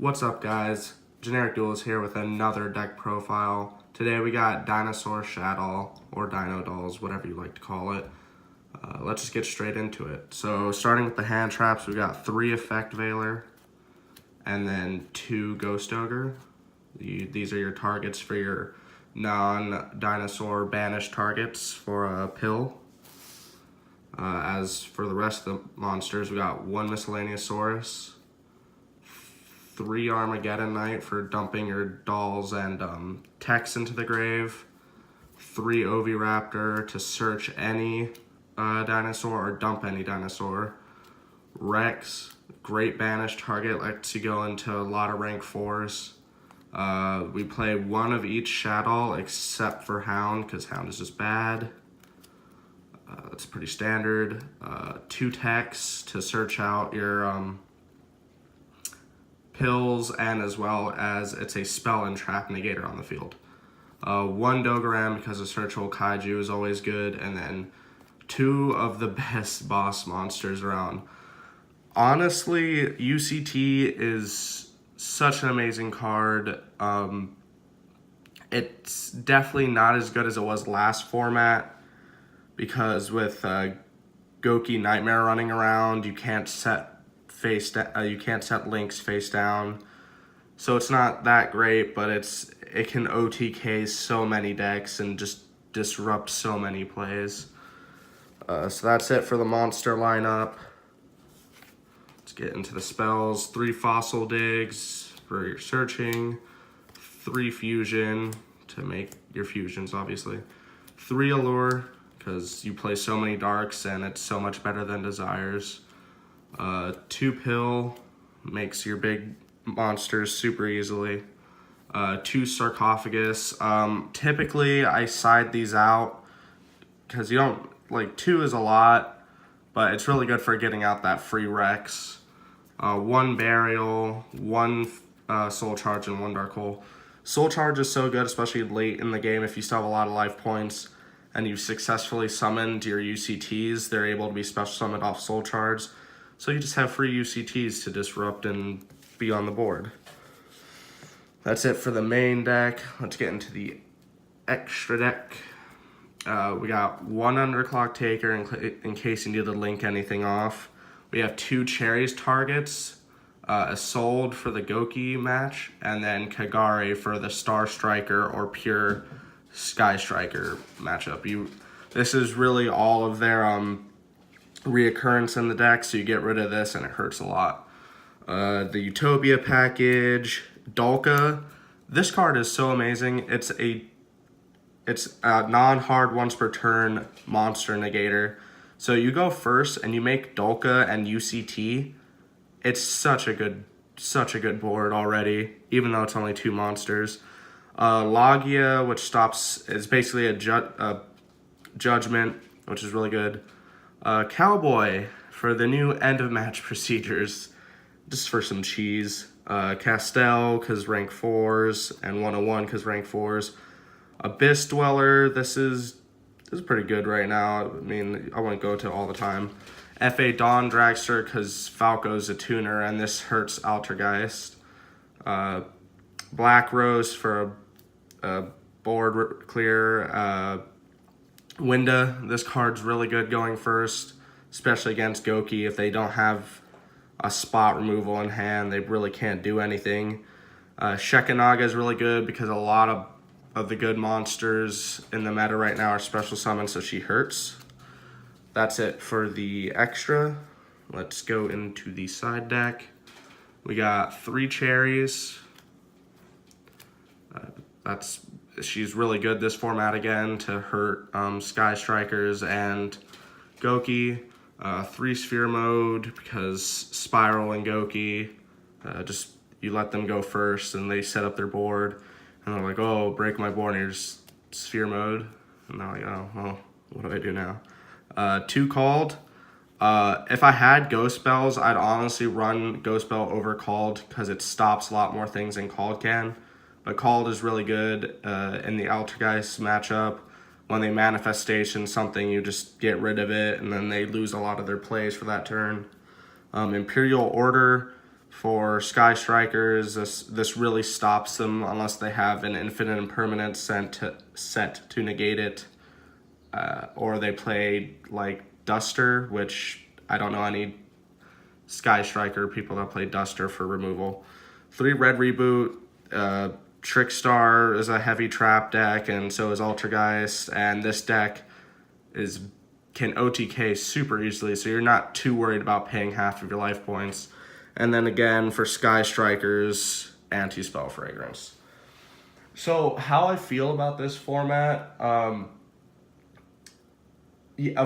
What's up, guys? Generic Duelist here with another deck profile. Today we got Dinosaur, shaddoll, or dinodolls, whatever you like to call it. Let's just get straight into it. So starting with the hand traps, we got 3 Effect Veiler and then 2 Ghost Ogre. These are your targets for your non-dinosaur banished targets for a pill. As for the rest of the monsters, we got 1 Miscellaneousaurus, 3 Armageddon Knight for dumping your dolls and techs into the grave, 3 Oviraptor to search any dinosaur or dump any dinosaur, Rex, great banished target, lets you go into a lot of rank 4s. We play 1 of each shaddoll except for Hound, because Hound is just bad. That's pretty standard. 2 techs to search out your pills, and as well as it's a spell and trap negator on the field. 1 Dogoran because a searchable kaiju is always good, and then 2 of the best boss monsters around. Honestly, UCT is such an amazing card. It's definitely not as good as it was last format, because with Goki Nightmare running around, you can't set links face down, so it's not that great, but it can OTK so many decks and just disrupt so many plays. So that's it for the monster lineup. Let's get into the spells. 3 Fossil Digs for your searching, 3 Fusion to make your fusions, obviously, 3 Allure because you play so many darks and it's so much better than Desires. 2 Pill makes your big monsters super easily. 2 Sarcophagus. Typically I side these out because you don't, like, 2 is a lot, but it's really good for getting out that free Rex. 1 Burial, 1 Soul Charge, and 1 Dark Hole. Soul Charge is so good, especially late in the game if you still have a lot of life points and you've successfully summoned your UCTs. They're able to be special summoned off Soul Charge. So you just have free UCTs to disrupt and be on the board. That's it for the main deck. Let's get into the extra deck. We got 1 Underclock Taker in case you need to link anything off. We have 2 Cherries targets, Isolde for the Goki match, and then Kagari for the Star Striker or pure Sky Striker matchup. This is really all of their reoccurrence in the deck, so you get rid of this and it hurts a lot. The Utopia package, Dolka. This card is so amazing. It's a non-hard once per turn monster negator. So you go first and you make Dolka and UCT. It's such a good board already, even though it's only 2 monsters. Logia, which is basically a judgment, which is really good. Cowboy for the new end of match procedures, just for some cheese. Castell because rank 4s, and 101 because rank 4s. Abyss Dweller, this is pretty good right now. I mean, I wouldn't go to it all the time. FA Dawn Dragster because Falco's a tuner and this hurts Altergeist. Black Rose for a board clear. Winda, this card's really good going first, especially against Goki. If they don't have a spot removal in hand, they really can't do anything. Shekanaga is really good because a lot of the good monsters in the meta right now are special summons, so she hurts. That's it for the extra. Let's go into the side deck. We got 3 Cherries. She's really good this format again to hurt Sky Strikers and Goki. 3 Sphere Mode because Spiral and Goki, just you let them go first and they set up their board and they're like, oh, break my board, and you're just Sphere Mode. And they're like, oh, well, what do I do now? 2 Called. If I had Ghost Spells, I'd honestly run Ghost Spell over Called because it stops a lot more things than Called can. But Called is really good in the Altergeist matchup. When they manifestation something, you just get rid of it, and then they lose a lot of their plays for that turn. Imperial Order, For Sky Strikers, this really stops them unless they have an infinite impermanent set to negate it, or they play like Duster, which I don't know any Sky Striker people that play Duster for removal. 3 red reboot. Trickstar is a heavy trap deck, and so is Ultrageist, and this deck can OTK super easily, so you're not too worried about paying half of your life points. And then again, for Sky Strikers, Anti-Spell Fragrance. So how I feel about this format, of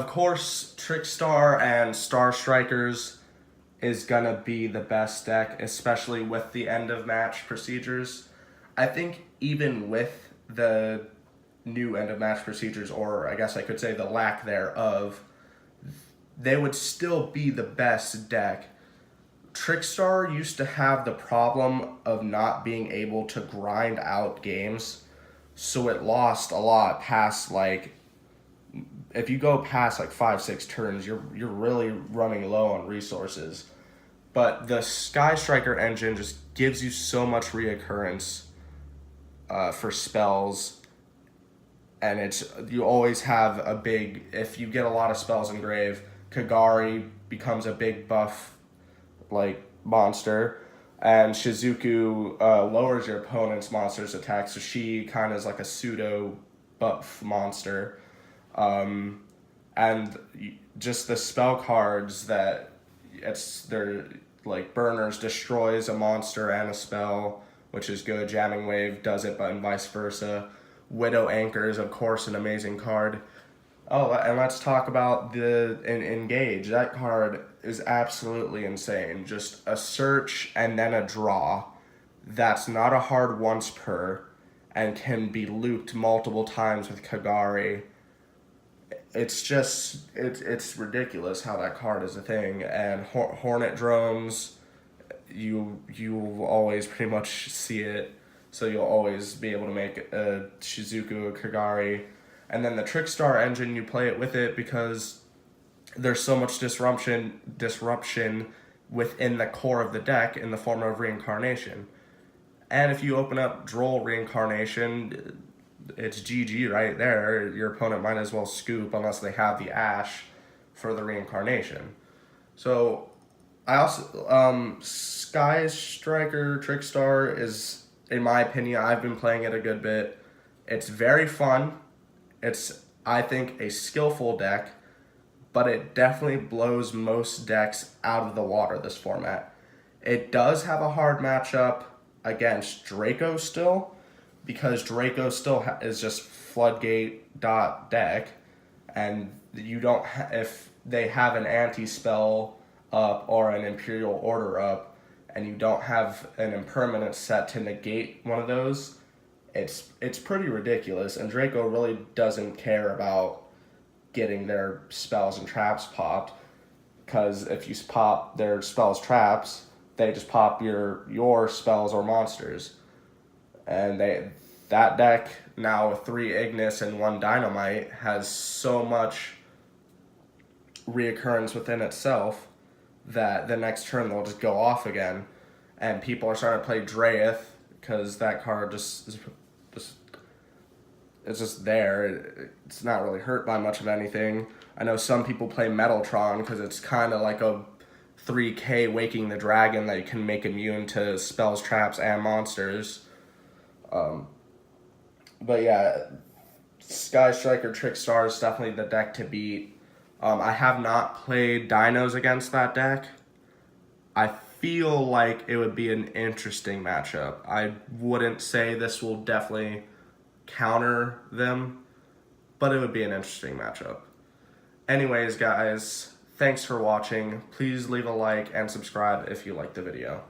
course, Trickstar and Star Strikers is gonna be the best deck, especially with the end of match procedures. I think even with the new end of match procedures, or I guess I could say the lack thereof, they would still be the best deck. Trickstar used to have the problem of not being able to grind out games, so it lost a lot past, like, if you go past like 5-6 turns, you're really running low on resources. But the Sky Striker engine just gives you so much reoccurrence for spells, and you always have a big, if you get a lot of spells in grave, Kagari becomes a big buff like monster, and Shizuku lowers your opponent's monster's attack, so she kind of is like a pseudo buff monster. And just the spell cards that they're like Burners destroys a monster and a spell, which is good. Jamming Wave does it, but and vice versa. Widow Anchor is, of course, an amazing card. Oh, and let's talk about the Engage. That card is absolutely insane. Just a search and then a draw. That's not a hard once per, and can be looped multiple times with Kagari. It's just, it's ridiculous how that card is a thing. And Hornet Drones, you will always pretty much see it, so you'll always be able to make a Shizuku, a Kagari. And then the Trickstar engine, you play it with it because there's so much disruption within the core of the deck in the form of Reincarnation. And if you open up Droll Reincarnation, it's GG right there. Your opponent might as well scoop unless they have the Ash for the Reincarnation. So I also, Sky Striker Trickstar is, in my opinion, I've been playing it a good bit. It's very fun. It's, I think, a skillful deck, but it definitely blows most decks out of the water, this format. It does have a hard matchup against Draco still, because Draco still is just floodgate deck, and you don't if they have an anti-spell up or an Imperial Order up, and you don't have an impermanent set to negate one of those, it's pretty ridiculous. And Draco really doesn't care about getting their spells and traps popped, because if you pop their spells traps, they just pop your spells or monsters. And that deck now with 3 Ignis and 1 Dynamite has so much reoccurrence within itself that the next turn they'll just go off again. And people are starting to play Drayeth because that card it's just there. It's not really hurt by much of anything. I know some people play Metaltron because it's kind of like a 3K Waking the Dragon that you can make immune to spells, traps, and monsters. But yeah, Sky Striker Trickstar is definitely the deck to beat. I have not played Dinos against that deck. I feel like it would be an interesting matchup. I wouldn't say this will definitely counter them, but it would be an interesting matchup. Anyways, guys, thanks for watching. Please leave a like and subscribe if you liked the video.